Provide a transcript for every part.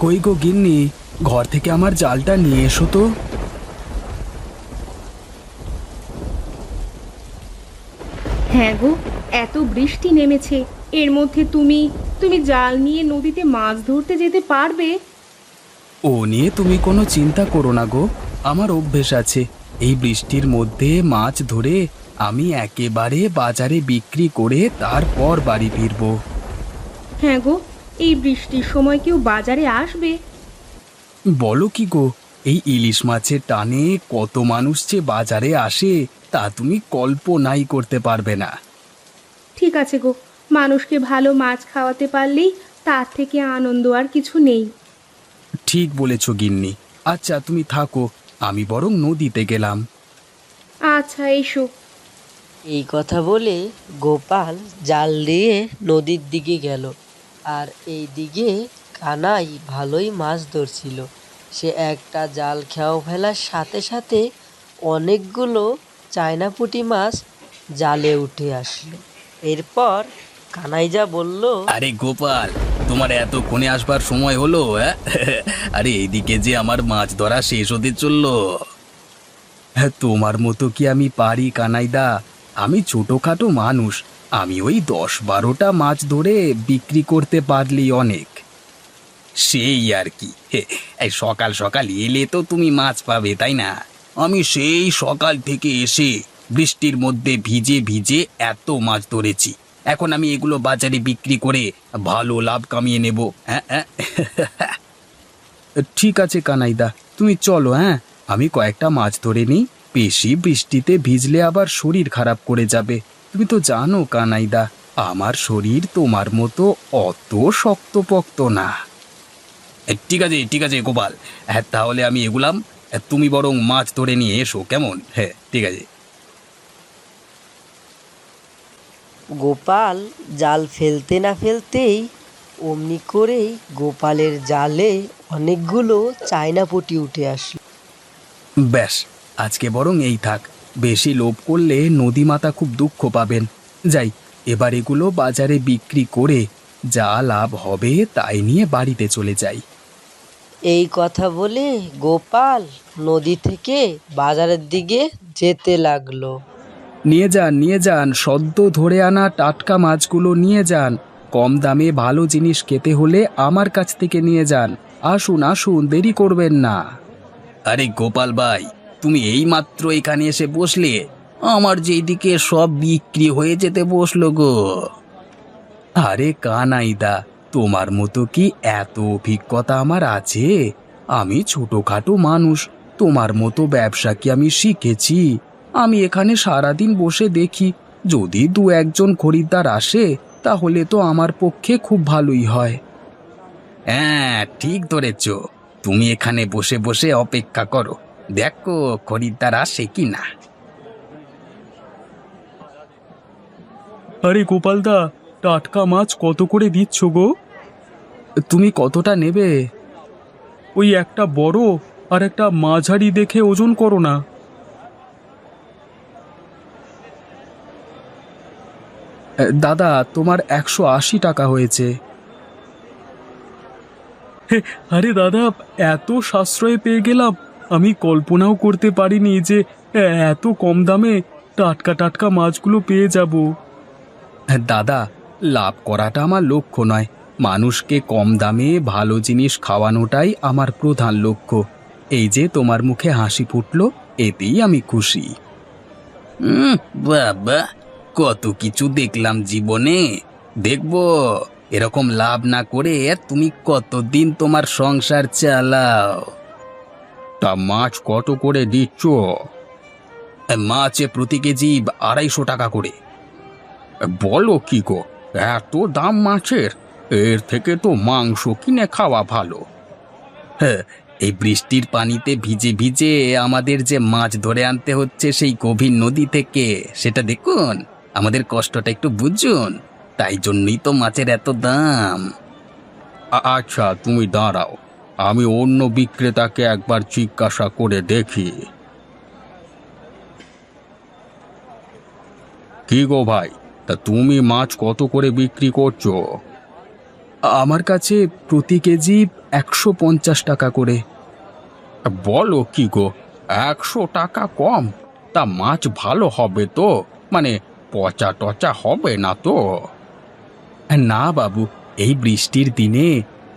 কই গো গিন্নি, ঘর থেকে আমার জালটা নিয়ে এসো তো। হ্যাঁ গো, এত বৃষ্টি নেমেছে, এর মধ্যে তুমি তুমি জাল নিয়ে নদীতে মাছ ধরতে যেতে পারবে? ও নিয়ে তুমি কোনো চিন্তা করো না গো। আমার অভ্যেস আছে, এই বৃষ্টির মধ্যে মাছ ধরে আমি একেবারে বাজারে বিক্রি করে তারপর বাড়ি ফিরবো। হ্যাঁ গো, এই বৃষ্টির সময় কেউ বাজারে আসবে? বলো কি গো, এই ইলিশ মাছের টানে কত মানুষ যে বাজারে আসে তা তুমি কল্পনাই করতে পারবে না। ঠিক আছে গো, মানুষকে ভালো মাছ খাওয়াতে পারলেই তার থেকে আনন্দ আর কিছু নেই। ঠিক বলেছ গিন্নি। আচ্ছা তুমি থাকো, আমি বরং নদীতে গেলাম। আচ্ছা, এসো। এই কথা বলে গোপাল জাল দিয়ে নদীর দিকে গেল। আর এই দিকে কানাই ভালোই মাছ ধরছিল। সে একটা জাল খেয়াও ফেলার সাথে সাথে অনেকগুলো চায়না পুঁটি মাছ জালে উঠে আসলো। এরপর কানাই যা বলল, আরে গোপাল, তোমার এতক্ষণে আসবার সময় হলো? আরে এইদিকে যে আমার মাছ ধরা শেষ হতে চললো। হ্যাঁ, তোমার মতো কি আমি পারি কানাইদা? আমি ছোটখাটো মানুষ, আমি ওই 10-12টা মাছ ধরে বিক্রি করতে পারলি অনেক। সেই আর কি। এই সকাল সকাল এলে তো তুমি মাছ পাবে, তাই না? আমি সেই সকাল থেকে এসে বৃষ্টির মধ্যে ভিজে ভিজে এত মাছ ধরেছি। এখন আমি এগুলো বাজারে বিক্রি করে ভালো লাভ কামিয়ে নেব। হ্যাঁ হ্যাঁ। ঠিক আছে কানাইদা, তুমি চলো। হ্যাঁ, আমি কয়েকটা মাছ ধরে নিই। বেশি বৃষ্টিতে ভিজলে আবার শরীর খারাপ করে যাবে। তুমি তো জানো কানাইদা, আমার শরীর তোমার মতো অত শক্তপোক্ত না। ঠিক আছে ঠিক আছে গোপাল, হ্যাঁ তাহলে আমি এগুলাম। তুমি বরং মাছ ধরে নিয়ে এসো, কেমন? হ্যাঁ ঠিক আছে। গোপাল জাল ফেলতে না ফেলতেই অমনি করেই গোপালের জালে অনেকগুলো চায়না পুঁটি উঠে আসলো। ব্যাস, আজকে বরং এই থাক। বেশি লোভ করলে নদীমাতা খুব দুঃখ পাবেন। যাই, এবার এগুলো বাজারে বিক্রি করে যা লাভ হবে তাই নিয়ে বাড়িতে চলে যাই। এই কথা বলে গোপাল নদী থেকে বাজারের দিকে যেতে লাগলো। নিয়ে যান নিয়ে যান, সদ্য ধরে আনা টাটকা মাছগুলো নিয়ে যান। কম দামে ভালো জিনিস খেতে হলে আমার কাছ থেকে নিয়ে যান। আসুন আসুন, দেরি করবেন না। আরে গোপাল ভাই, তুমি এইমাত্র এখানে এসে বসলে, আমার যেদিকে সব বিক্রি হয়ে যেতে বসলো গো। আরে কানাইদা, তোমার মতো কি এত অভিজ্ঞতা আমার আছে? আমি ছোটখাটো মানুষ, তোমার মতো ব্যবসা কি আমি শিখেছি? আমি এখানে সারাদিন বসে দেখি, যদি 2-1জন খরিদ্দার আসে তাহলে তো আমার পক্ষে খুব ভালোই হয়। হ্যাঁ ঠিক ধরেছ, তুমি এখানে বসে বসে অপেক্ষা করো, দেখো খরিদ্দার আসে কি না। আরে গোপালদা, টাটকা মাছ কত করে দিচ্ছ গো? তুমি কতটা নেবে? ওই একটা বড় আর একটা মাঝারি দেখে ওজন করো না। দাদা, তোমার 180 টাকা হয়েছে। আরে দাদা, এত সাশ্রয়ে পেয়ে গেলাম, আমি কল্পনাও করতে পারিনি যে এত কম দামে টাটকা টাটকা মাছগুলো পেয়ে যাব। দাদা, লাভ করাটা আমার লক্ষ্য নয়, মানুষকে কম দামে ভালো জিনিস খাওয়ানোটাই আমার প্রধান লক্ষ্য। এই যে তোমার মুখে হাসি ফুটলো, এতেই আমি খুশি। বাবা, কত কিছু দেখলাম জীবনে, দেখবো এরকম লাভ না করে তুমি কতদিন তোমার সংসার চালাও। তা মাছ কত করে দিচ্ছ? মাছে প্রতি কেজি 250 টাকা করে। বলো কি গো, এত দাম মাছের? এর থেকে তো মাংস কিনে খাওয়া ভালো। হ্যাঁ, এই বৃষ্টির পানিতে ভিজে ভিজে আমাদের যে মাছ ধরে আনতে হচ্ছে সেই গভীর নদী থেকে, সেটা দেখুন, আমাদের কষ্টটা একটু বুঝুন। তাই জন্যই তো মাছের এত দাম। আচ্ছা তুমি দাঁড়াও, আমি অন্য বিক্রেতাকে একবার জিজ্ঞাসা করে দেখি। কি গো ভাই, তা তুমি মাছ কত করে বিক্রি করছো? আমার কাছে প্রতি কেজি 150 টাকা করে। বলো কি গো, 100 টাকা কম? তা মাছ ভালো হবে তো? মানে পচা টচা হবে না তো? না বাবু, এই বৃষ্টির দিনে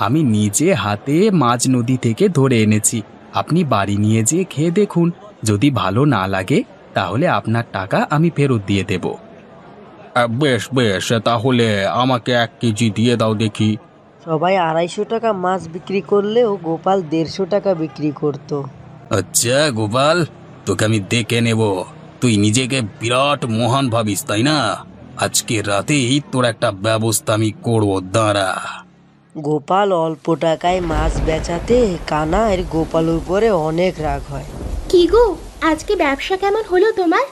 আমি নিজে হাতে মাছ নদী থেকে ধরে এনেছি। আপনি বাড়ি নিয়ে যেয়ে খেয়ে দেখুন, যদি ভালো না লাগে তাহলে আপনার টাকা আমি ফেরত দিয়ে দেব। বেশ বেশ, তাহলে আমাকে 1 কেজি দিয়ে দাও দেখি। সবাই 250 টাকা মাছ বিক্রি করলেও গোপাল 150 টাকা বিক্রি করতো। আচ্ছা গোপাল, তোকে আমি দেখে নেব। তুই নিজেকে বিরাট মহান ভাবিস তাই না? আজকে রাতেই তোর একটা ব্যবস্থা আমি করব, দাঁড়া। গোপাল অল্প টাকায় মাছ বেচাতে কানাইয়ের গোপালের উপরে অনেক রাগ হয়। কি গো, আজকে ব্যবসা কেমন হলো তোমার?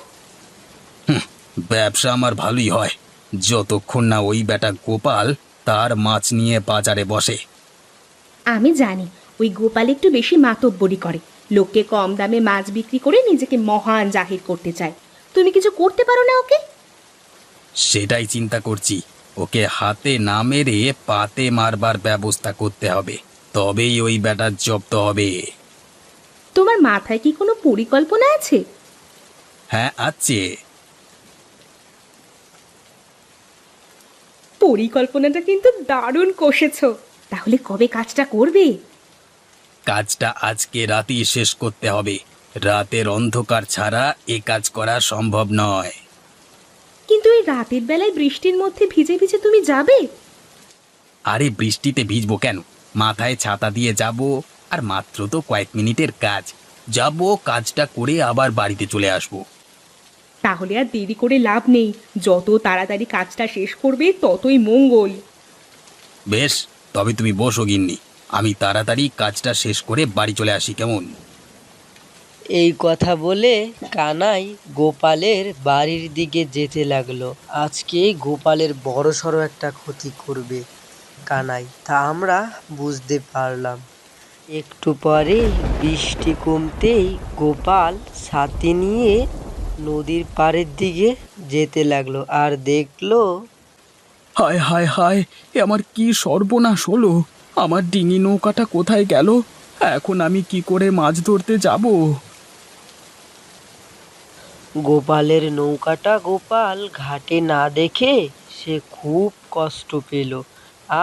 ব্যবসা আমার ভালোই হয়, যতক্ষণ না ওই বেটা গোপাল তার মাছ নিয়ে বাজারে বসে। আমি জানি ওই গোপাল একটু বেশি মাতব্বরি করে, লোককে কম দামে মাছ বিক্রি করে নিজেকে মহান জাহির করতে চায়। তুমি কিছু করতে পারো না ওকে? সেটাই চিন্তা করছি, ওকে হাতে না মেরে পাতে মারবার ব্যবস্থা করতে হবে, তবেই ওই বেটা জব্দ হবে। তোমার মাথায় কি কোনো পরিকল্পনা আছে? হ্যাঁ আছে। পরিকল্পনাটা কিন্তু দারুণ কষেছো। তাহলে কবে কাজটা করবে? কাজটা আজকে রাতেই শেষ করতে হবে। রাতের অন্ধকার ছাড়া এ কাজ করা সম্ভব নয়। কিন্তু এই রাতের বেলায় বৃষ্টির মধ্যে ভিজে ভিজে তুমি যাবে? আরে বৃষ্টিতে ভিজবো কেন? মাথায় ছাতা দিয়ে যাব, আর মাত্র তো কয়েক মিনিটের কাজ। যাব, কাজটা করে আবার বাড়িতে চলে আসব। তাহলে আর দেরি করে লাভ নেই, যত তাড়াতাড়ি কাজটা শেষ করবে ততই মঙ্গল। বেশ, তবে তুমি বসো গিন্নি, আমি তাড়াতাড়ি কাজটা শেষ করে বাড়ি চলে আসি, কেমন? এই কথা বলে কানাই গোপালের বাড়ির দিকে যেতে লাগলো। আজকে গোপালের বড়সড় একটা ক্ষতি করবে কানাই, তা আমরা বুঝতে পারলাম। একটু পরে বৃষ্টি কমতেই গোপাল ছাতি নিয়ে নদীর পাড়ের দিকে যেতে লাগলো আর দেখলো হায় হায় হায়, এ আমার কি সর্বনাশ হলো! আমার ডিঙি নৌকাটা কোথায় গেল? এখন আমি কি করে মাছ ধরতে যাব? গোপালের নৌকাটা গোপাল ঘাটে না দেখে সে খুব কষ্ট পেল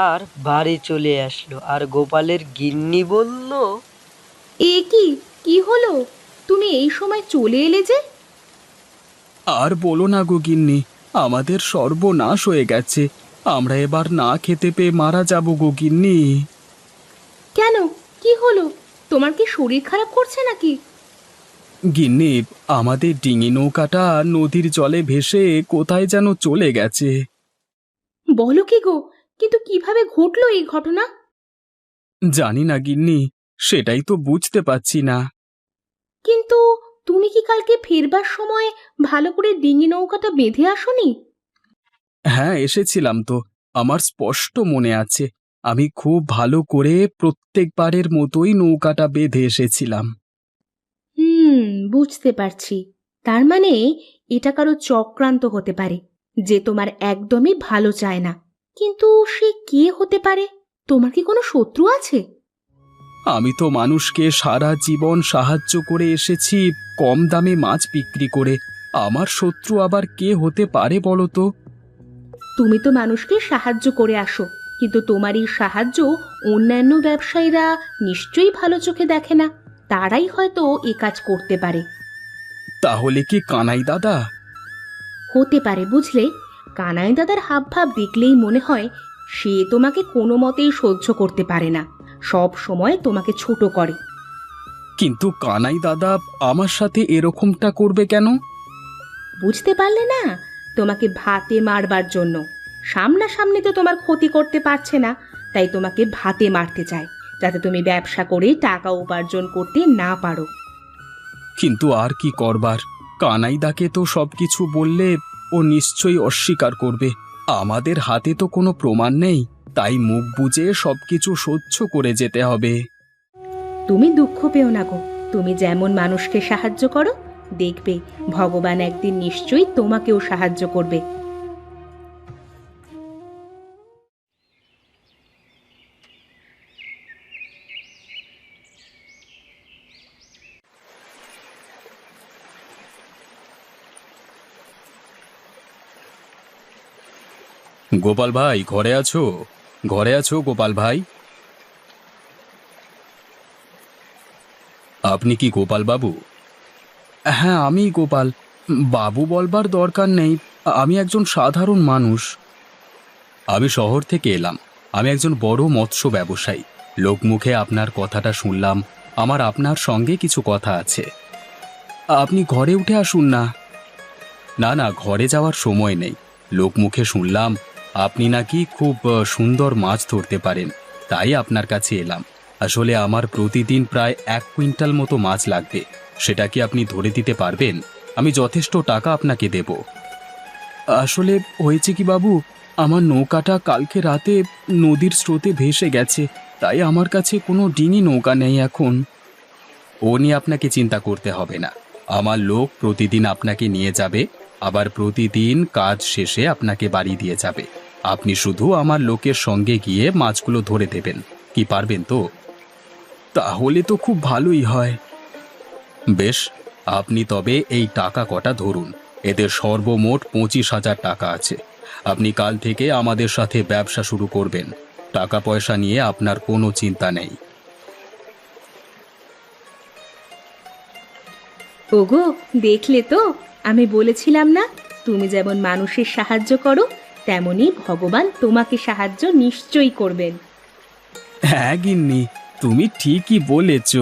আর বাড়ি চলে আসলো। আর গোপালের গিন্নি বলল, এ কি, কি হলো? তুমি এই সময় চলে এলে যে? আর বলো না গো গিন্নি, আমাদের সর্বনাশ হয়ে গেছে। আমরা এবার না খেতে পেয়ে মারা যাব গো গিন্নি। কেন, কি হলো? তোমার কি শরীর খারাপ করছে নাকি? গিন্নি, আমাদের ডিঙি নৌকাটা নদীর জলে ভেসে কোথায় যেন চলে গেছে। বলো কি গো, কিন্তু কিভাবে ঘটলো এই ঘটনা? জানি না গিন্নি, সেটাই তো বুঝতে পারছি না। কিন্তু তুমি কি কালকে ফেরবার সময় ভালো করে ডিঙি নৌকাটা বেঁধে আসোনি? হ্যাঁ এসেছিলাম তো, আমার স্পষ্ট মনে আছে। আমি খুব ভালো করে প্রত্যেকবারের মতোই নৌকাটা বেঁধে এসেছিলাম। বুঝতে পারছি। তার মানে এটা কারো চক্রান্ত হতে পারে, যে তোমার একদমই ভালো চায় না। কিন্তু সে কে হতে পারে? তোমার কি কোনো শত্রু আছে? আমি তো মানুষকে সারা জীবন সাহায্য করে এসেছি, কম দামে মাছ বিক্রি করে। আমার শত্রু আবার কে হতে পারে বলো তো? তুমি তো মানুষকে সাহায্য করে আসো, কিন্তু তোমার এই সাহায্য অন্যান্য ব্যবসায়ীরা নিশ্চয়ই ভালো চোখে দেখে না। তারাই হয়তো এ কাজ করতে পারে। তাহলে কি কানাই দাদা? হতে পারে, বুঝলে। কানাই দাদার হাবভাব দেখলেই মনে হয় সে তোমাকে কোনো মতেই সহ্য করতে পারে না, সব সময় তোমাকে ছোট করে। কিন্তু কানাই দাদা আমার সাথে এরকমটা করবে কেন? বুঝতে পারলে না? তোমাকে ভাতে মারবার জন্য। সামনাসামনি তো তোমার ক্ষতি করতে পারছে না, তাই তোমাকে ভাতে মারতে চায়, যাতে তুমি ব্যবসা করে টাকা উপার্জন করতে না পারো। কিন্তু আর কি করবার? কানাইদাকে তো সবকিছু বললে ও নিশ্চয়ই অস্বীকার করবে। আমাদের হাতে তো কোনো প্রমাণ নেই, তাই মুখ বুজে সবকিছু সহ্য করে যেতে হবে। তুমি দুঃখ পেও না গো, তুমি যেমন মানুষকে সাহায্য করো, দেখবে ভগবান একদিন নিশ্চয়ই তোমাকেও সাহায্য করবে। গোপাল ভাই ঘরে আছো? ঘরে আছো গোপাল ভাই? আপনি কি গোপাল বাবু? হ্যাঁ, আমি গোপাল বাবু। বলবার দরকার নেই, আমি একজন সাধারণ মানুষ। আমি শহর থেকে এলাম। আমি একজন বড় মৎস্য ব্যবসায়ী। লোকমুখে আপনার কথাটা শুনলাম। আমার আপনার সঙ্গে কিছু কথা আছে। আপনি ঘরে উঠে আসুন না। না না, ঘরে যাওয়ার সময় নেই। লোকমুখে শুনলাম আপনি নাকি খুব সুন্দর মাছ ধরতে পারেন, তাই আপনার কাছে এলাম। আসলে আমার প্রতিদিন প্রায় 1 কুইন্টাল মতো মাছ লাগবে। সেটা কি আপনি ধরে দিতে পারবেন? আমি যথেষ্ট টাকা আপনাকে দেব। আসলে হয়েছে কি বাবু, আমার নৌকাটা কালকে রাতে নদীর স্রোতে ভেসে গেছে, তাই আমার কাছে কোনো ডিঙি নৌকা নেই এখন। ও নিয়ে আপনাকে চিন্তা করতে হবে না। আমার লোক প্রতিদিন আপনাকে নিয়ে যাবে, আবার প্রতিদিন কাজ শেষে আপনাকে বাড়ি দিয়ে যাবে। আপনি শুধু আমার লোকের সঙ্গে গিয়ে মাছগুলো ধরে দেবেন। কি পারবেন তো? তাহলে তো খুব ভালোই হয়। বেশ, আপনি তবে এই টাকা কটা ধরুন। এদের সর্বমোট 25,000 টাকা আছে। আপনি কাল থেকে আমাদের সাথে ব্যবসা শুরু করবেন। টাকা পয়সা নিয়ে আপনার কোনো চিন্তা নেই। ওগো, দেখলে তো, আমি বলেছিলাম না, তুমি যেমন মানুষের সাহায্য করো, তেমনি ভগবান তোমাকে সাহায্য নিশ্চয়ই করবেন। হ্যাঁ গিন্নি, তুমি ঠিকই বলেছ।